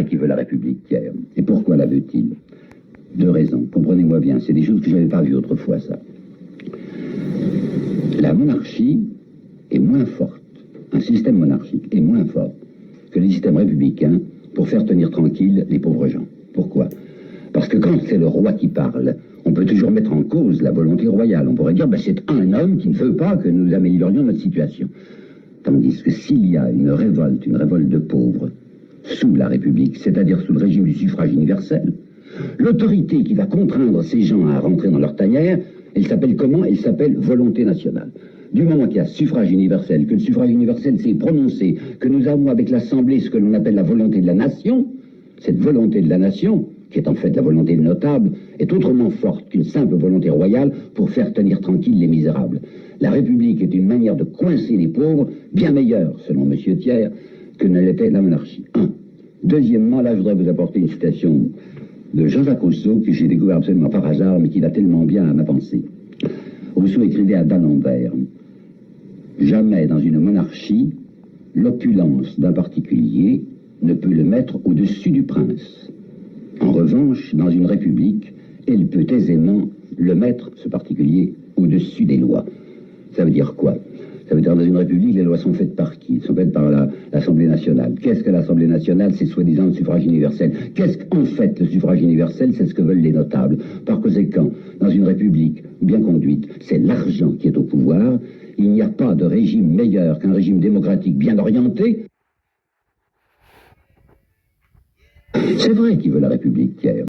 vrai qu'il veut la République, Pierre. Et pourquoi la veut-il? Deux raisons. Comprenez-moi bien, c'est des choses que je n'avais pas vues autrefois, ça. La monarchie est moins forte, un système monarchique est moins fort que le système républicain pour faire tenir tranquille les pauvres gens. Pourquoi? Parce que quand c'est le roi qui parle, on peut toujours mettre en cause la volonté royale. On pourrait dire, ben, c'est un homme qui ne veut pas que nous améliorions notre situation. Tandis que s'il y a une révolte de pauvres, sous la République, c'est-à-dire sous le régime du suffrage universel, l'autorité qui va contraindre ces gens à rentrer dans leur tanière, elle s'appelle comment? Elle s'appelle volonté nationale. Du moment qu'il y a suffrage universel, que le suffrage universel s'est prononcé, que nous avons avec l'Assemblée ce que l'on appelle la volonté de la nation, cette volonté de la nation, qui est en fait la volonté des notables, est autrement forte qu'une simple volonté royale pour faire tenir tranquille les misérables. La République est une manière de coincer les pauvres, bien meilleure, selon M. Thiers, que ne l'était la monarchie. Deuxièmement, là, je voudrais vous apporter une citation de Jean-Jacques Rousseau, que j'ai découvert absolument par hasard, mais qui va tellement bien à ma pensée. Rousseau écrivait à d'Alembert: jamais dans une monarchie, l'opulence d'un particulier ne peut le mettre au-dessus du prince. En revanche, dans une république, elle peut aisément le mettre, ce particulier, au-dessus des lois. Ça veut dire quoi? Ça veut dire, dans une république, les lois sont faites par qui? Elles sont faites par l'Assemblée nationale. Qu'est-ce que l'Assemblée nationale? C'est soi-disant le suffrage universel. Qu'est-ce qu'en fait le suffrage universel? C'est ce que veulent les notables. Par conséquent, dans une république bien conduite, c'est l'argent qui est au pouvoir. Il n'y a pas de régime meilleur qu'un régime démocratique bien orienté. C'est vrai qu'il veut la République, Pierre.